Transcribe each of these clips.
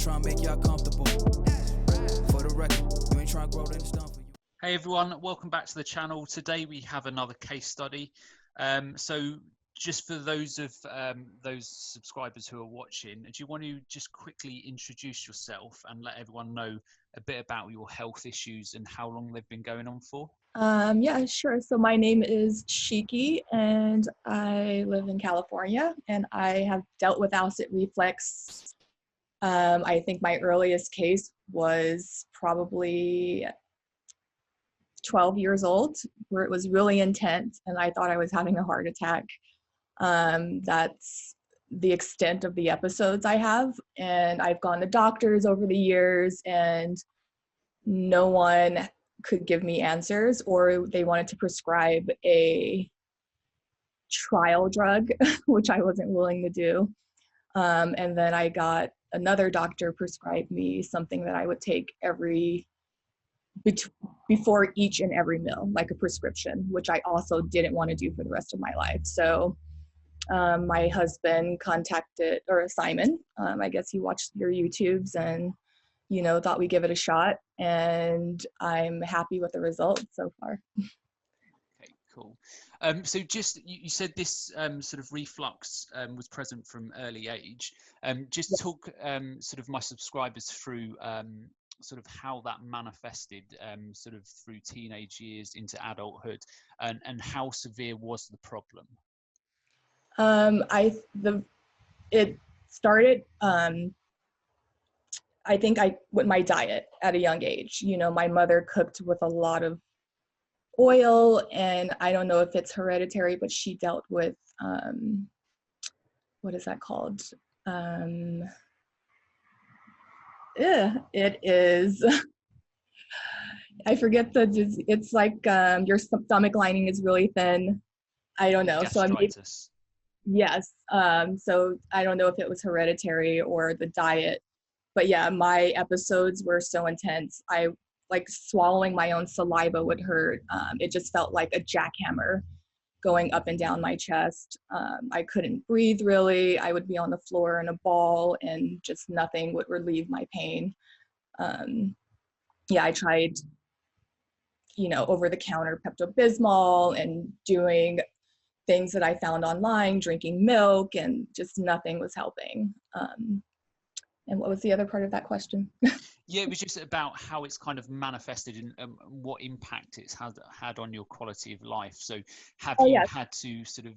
trying to make y'all comfortable. For the record, you ain't trying to grow, then it's done for you. Hey everyone, welcome back to the channel. Today we have another case study. So just for those subscribers who are watching, do you want to just quickly introduce yourself and let everyone know a bit about your health issues and how long they've been going on for? Yeah, sure. So my name is Shiki and I live in California, and I have dealt with acid reflux. I think my earliest case was probably 12 years old, where it was really intense and I thought I was having a heart attack. That's the extent of the episodes I have, and I've gone to doctors over the years and no one could give me answers, or they wanted to prescribe a trial drug, which I wasn't willing to do. And then I got another doctor prescribe me something that I would take before each and every meal, like a prescription, which I also didn't want to do for the rest of my life. So my husband contacted, or Simon, I guess he watched your YouTubes and, thought we'd give it a shot, and I'm happy with the results so far. Okay, cool. So just, you said this sort of reflux was present from early age. Just talk sort of my subscribers through sort of how that manifested sort of through teenage years into adulthood, and how severe was the problem? It started, I think with my diet at a young age. My mother cooked with a lot of oil, and I don't know if it's hereditary, but she dealt with, what is that called? It is, I forget it's like your stomach lining is really thin. I don't know. Gastritis. Yes. So I don't know if it was hereditary or the diet, but yeah, my episodes were so intense. I like swallowing my own saliva would hurt. It just felt like a jackhammer going up and down my chest. I couldn't breathe really. I would be on the floor in a ball and just nothing would relieve my pain. I tried, over the counter Pepto-Bismol and doing things that I found online, drinking milk, and just nothing was helping. And what was the other part of that question? Yeah, it was just about how it's kind of manifested and what impact it's had on your quality of life. So have you had to sort of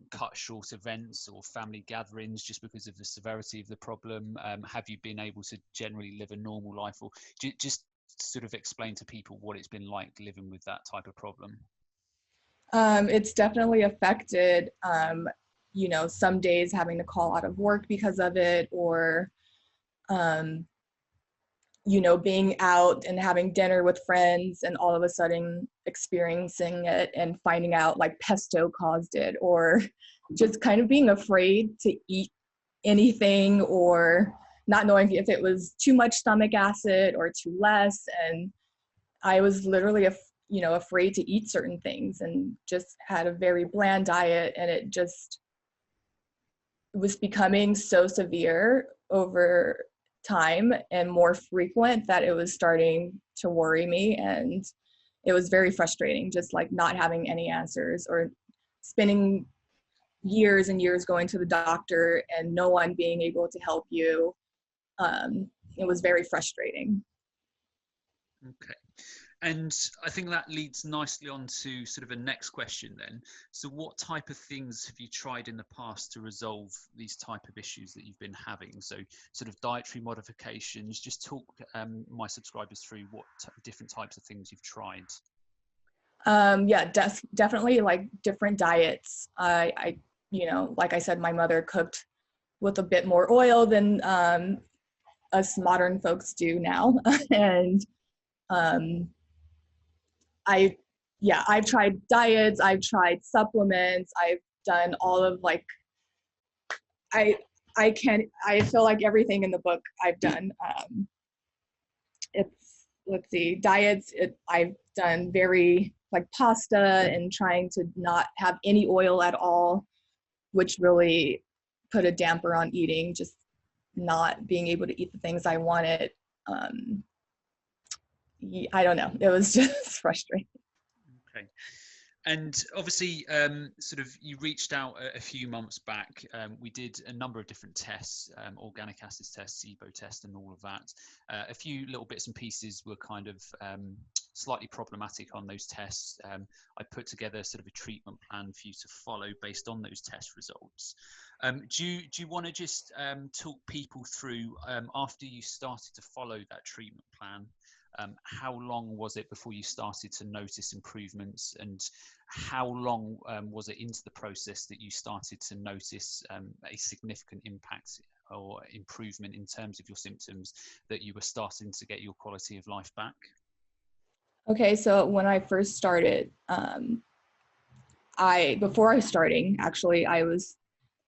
cut short events or family gatherings just because of the severity of the problem? Have you been able to generally live a normal life, or just sort of explain to people what it's been like living with that type of problem? It's definitely affected, some days having to call out of work because of it, or, being out and having dinner with friends and all of a sudden experiencing it and finding out like pesto caused it, or just kind of being afraid to eat anything, or not knowing if it was too much stomach acid or too less. And I was literally afraid to eat certain things, and just had a very bland diet, and it just was becoming so severe over time and more frequent that it was starting to worry me. And it was very frustrating, just like not having any answers, or spending years and years going to the doctor and no one being able to help you. It was very frustrating. Okay. And I think that leads nicely on to sort of a next question then. So what type of things have you tried in the past to resolve these type of issues that you've been having? So sort of dietary modifications, just talk my subscribers through what different types of things you've tried. Definitely like different diets. I like I said, my mother cooked with a bit more oil than us modern folks do now. And I've tried diets, I've tried supplements, I've done all of like, I feel like everything in the book I've done. Let's see, diets, I've done very like pasta and trying to not have any oil at all, which really put a damper on eating, just not being able to eat the things I wanted. I don't know. It was just frustrating. Okay. And obviously, sort of, you reached out a few months back. We did a number of different tests, organic acids tests, SIBO test, and all of that. A few little bits and pieces were kind of slightly problematic on those tests. I put together sort of a treatment plan for you to follow based on those test results. Do you want to just talk people through, after you started to follow that treatment plan, how long was it before you started to notice improvements, and how long was it into the process that you started to notice a significant impact or improvement in terms of your symptoms, that you were starting to get your quality of life back? Okay, so when I first started, before I starting, actually, I was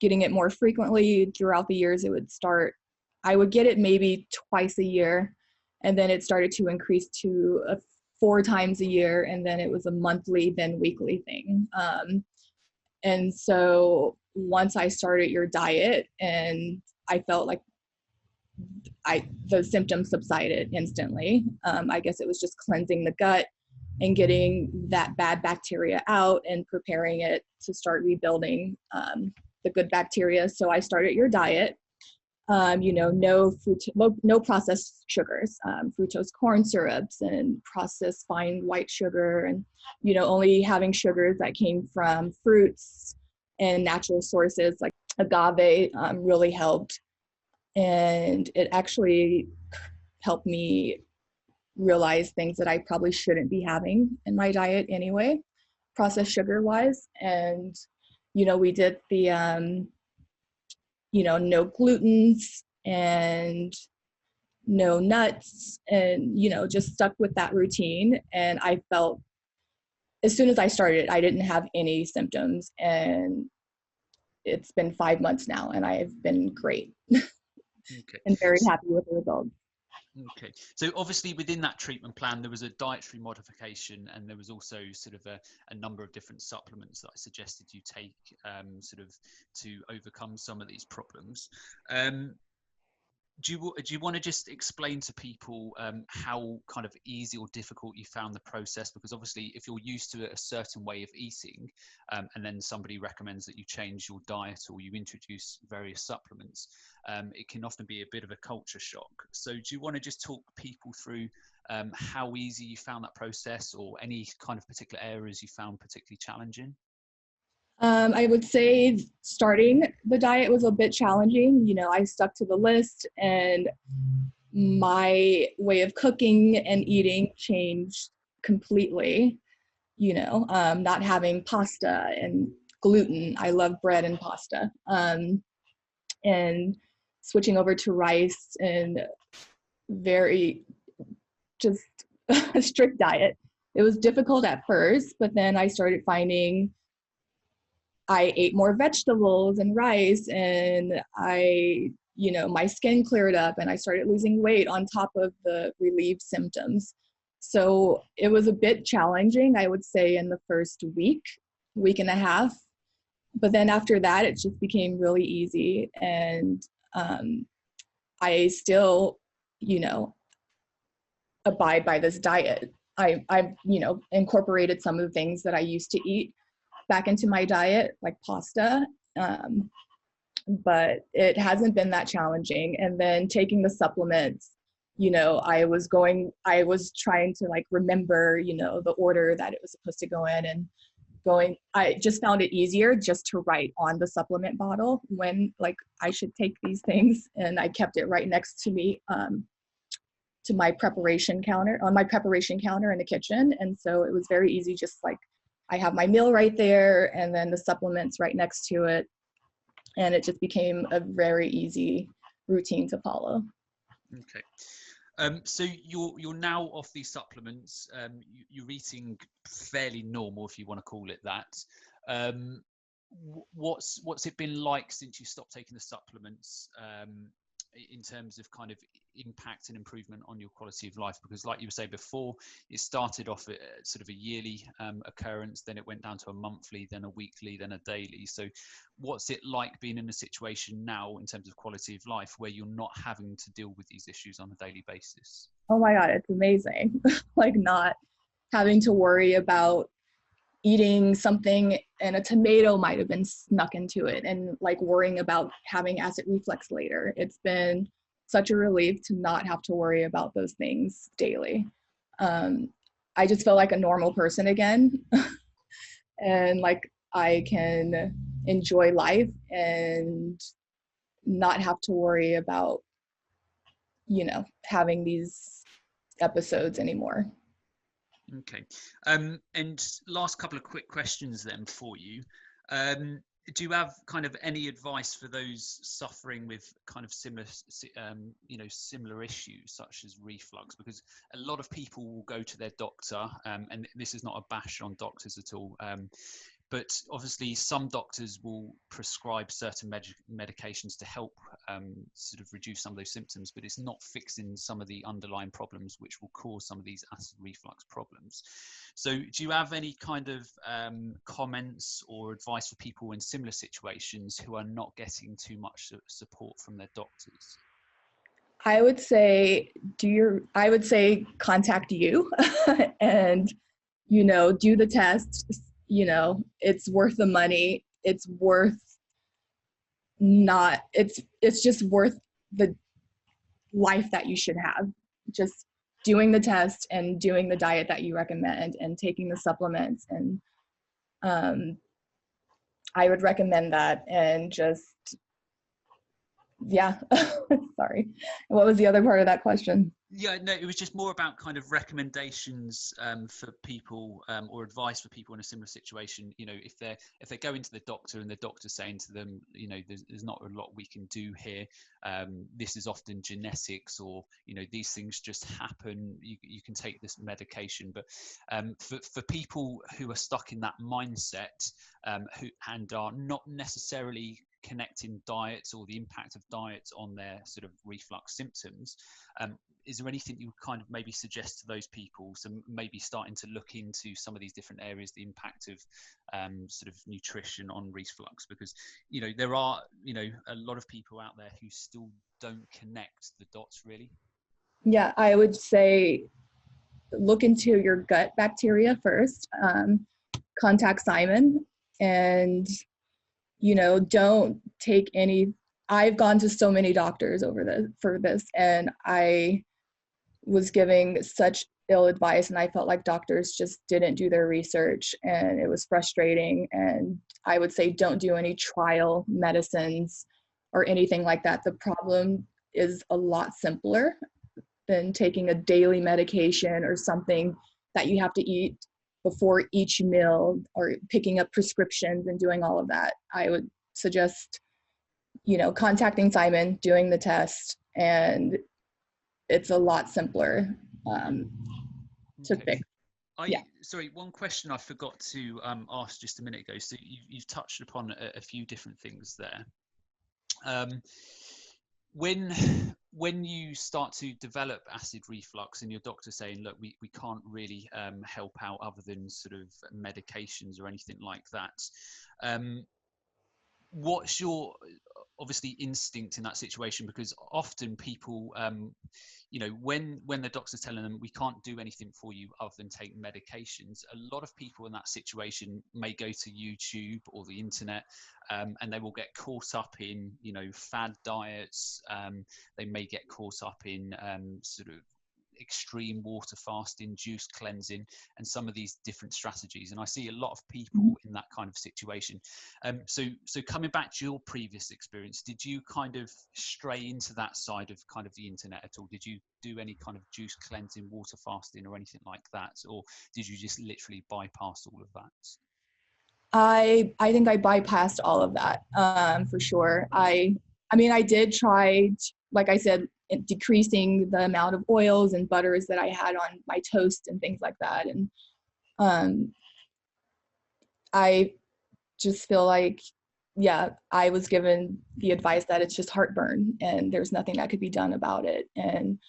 getting it more frequently throughout the years. I would get it maybe twice a year, and then it started to increase to 4 times a year, and then it was a monthly, then weekly thing. And so once I started your diet, and I felt like the symptoms subsided instantly. I guess it was just cleansing the gut and getting that bad bacteria out and preparing it to start rebuilding the good bacteria. So I started your diet. No processed sugars, fructose corn syrups, and processed fine white sugar, and only having sugars that came from fruits and natural sources like agave really helped. And it actually helped me realize things that I probably shouldn't be having in my diet anyway, processed sugar wise. And we did the no glutens and no nuts, and just stuck with that routine. And I felt, as soon as I started, I didn't have any symptoms, and it's been 5 months now, and I've been great. Okay. And very happy with the results. Okay, so obviously within that treatment plan, there was a dietary modification, and there was also sort of a number of different supplements that I suggested you take sort of to overcome some of these problems. Do you want to just explain to people how kind of easy or difficult you found the process? Because obviously, if you're used to a certain way of eating, and then somebody recommends that you change your diet or you introduce various supplements, it can often be a bit of a culture shock. So do you want to just talk people through how easy you found that process, or any kind of particular areas you found particularly challenging? I would say starting the diet was a bit challenging. I stuck to the list, and my way of cooking and eating changed completely. Not having pasta and gluten. I love bread and pasta. And switching over to rice and very just a strict diet. It was difficult at first, but then I started finding I ate more vegetables and rice, and my skin cleared up, and I started losing weight on top of the relieved symptoms. So it was a bit challenging, I would say, in the first week and a half. But then after that, it just became really easy. And I still, abide by this diet. I've incorporated some of the things that I used to eat back into my diet, like pasta, but it hasn't been that challenging. And then taking the supplements, I was trying to remember, the order that it was supposed to go in, and I just found it easier just to write on the supplement bottle when I should take these things, and I kept it right next to me, to my preparation counter, on my preparation counter in the kitchen. And so it was very easy, just I have my meal right there, and then the supplements right next to it. And it just became a very easy routine to follow. Okay. So you're now off these supplements. You're eating fairly normal, if you want to call it that. What's it been like since you stopped taking the supplements? in terms of kind of impact and improvement on your quality of life? Because like you were saying before, it started off at sort of a yearly occurrence, then it went down to a monthly, then a weekly, then a daily. So what's it like being in a situation now in terms of quality of life where you're not having to deal with these issues on a daily basis? Oh my God, it's amazing. Like not having to worry about eating something and a tomato might have been snuck into it, and like worrying about having acid reflux later. It's been such a relief to not have to worry about those things daily. I just feel like a normal person again. And like I can enjoy life and not have to worry about, you know, having these episodes anymore. Okay. And last couple of quick questions then for you. Do you have kind of any advice for those suffering with kind of similar, similar issues such as reflux? Because a lot of people will go to their doctor, and this is not a bash on doctors at all, but obviously some doctors will prescribe certain medications to help sort of reduce some of those symptoms, but it's not fixing some of the underlying problems which will cause some of these acid reflux problems. So do you have any kind of comments or advice for people in similar situations who are not getting too much support from their doctors? I would say contact you and, you know, do the test. You know, it's worth the money. It's just worth the life that you should have. Just doing the test and doing the diet that you recommend and taking the supplements. And I would recommend that. And just, yeah. Sorry. What was the other part of that question? Yeah, no, it was just more about kind of recommendations for people or advice for people in a similar situation. You know, if they go into the doctor and the doctor's saying to them, you know, there's not a lot we can do here. This is often genetics, or you know, these things just happen. You can take this medication, but for people who are stuck in that mindset and are not necessarily connecting diets or the impact of diets on their sort of reflux symptoms, is there anything you would kind of maybe suggest to those people? So maybe starting to look into some of these different areas, the impact of sort of nutrition on reflux, because, you know, there are, you know, a lot of people out there who still don't connect the dots really. Yeah, I would say look into your gut bacteria first. Contact Simon, and, you know, don't take any. I've gone to so many doctors for this, and I was giving such ill advice, and I felt like doctors just didn't do their research, and it was frustrating. And I would say don't do any trial medicines or anything like that. The problem is a lot simpler than taking a daily medication or something that you have to eat before each meal, or picking up prescriptions and doing all of that. I would suggest, you know, contacting Simon, doing the test, and it's a lot simpler to fix. Sorry, one question I forgot to ask just a minute ago. So you've touched upon a few different things there. When you start to develop acid reflux and your doctor's saying, look, we can't really help out other than sort of medications or anything like that, what's your obviously instinct in that situation? Because often people, you know, when the doctor's telling them we can't do anything for you other than take medications, a lot of people in that situation may go to YouTube or the internet, and they will get caught up in, you know, fad diets. They may get caught up in sort of extreme water fasting, juice cleansing, and some of these different strategies. And I see a lot of people in that kind of situation. So coming back to your previous experience, did you kind of stray into that side of kind of the internet at all? Did you do any kind of juice cleansing, water fasting, or anything like that? Or did you just literally bypass all of that? I think I bypassed all of that, for sure. I mean, I did try, like I said, decreasing the amount of oils and butters that I had on my toast and things like that. And I just feel like yeah, I was given the advice that it's just heartburn and there's nothing that could be done about it. And,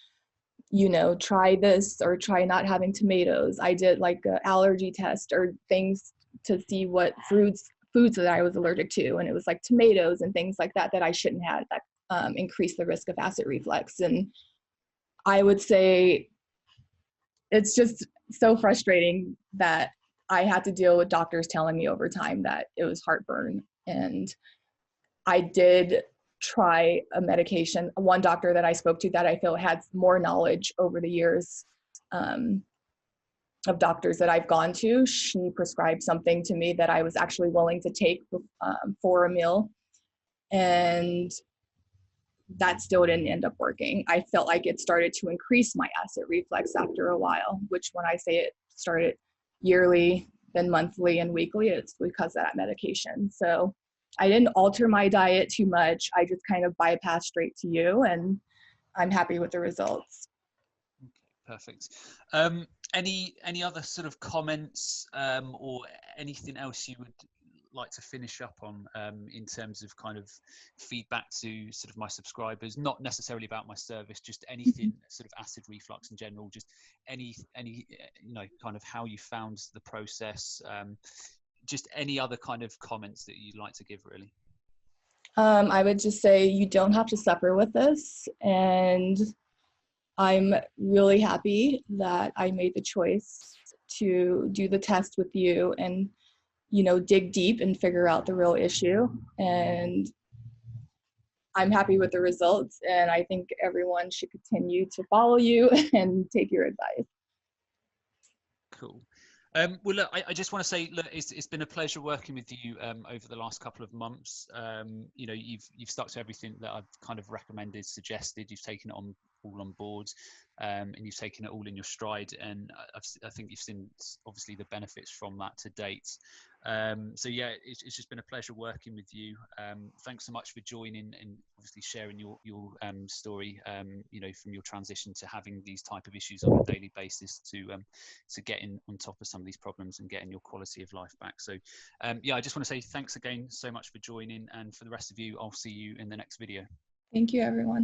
you know, try this or try not having tomatoes. I did like an allergy test or things to see what foods that I was allergic to. And it was like tomatoes and things like that I shouldn't have, that increase the risk of acid reflux. And I would say it's just so frustrating that I had to deal with doctors telling me over time that it was heartburn. And I did try a medication. One doctor that I spoke to that I feel had more knowledge over the years of doctors that I've gone to, she prescribed something to me that I was actually willing to take for a meal. And that still didn't end up working. I felt like it started to increase my acid reflux after a while, which when I say it started yearly, then monthly and weekly, it's because of that medication. So I didn't alter my diet too much. I just kind of bypassed straight to you, and I'm happy with the results. Okay, perfect. Any other sort of comments or anything else you would like to finish up on in terms of kind of feedback to sort of my subscribers, not necessarily about my service, just anything sort of acid reflux in general, just any you know, kind of how you found the process, just any other kind of comments that you'd like to give, really? I would just say you don't have to suffer with this, and I'm really happy that I made the choice to do the test with you and, you know, dig deep and figure out the real issue. And I'm happy with the results, and I think everyone should continue to follow you and take your advice. Cool. Well, look, I just want to say, look, it's been a pleasure working with you over the last couple of months. You know, you've stuck to everything that I've kind of recommended, suggested. You've taken it on all on board, and you've taken it all in your stride. And I think you've seen obviously the benefits from that to date. So yeah, it's just been a pleasure working with you. Thanks so much for joining and obviously sharing your story. You know, from your transition to having these type of issues on a daily basis to getting on top of some of these problems and getting your quality of life back. So yeah, I just want to say thanks again so much for joining, and for the rest of you, I'll see you in the next video. Thank you, everyone.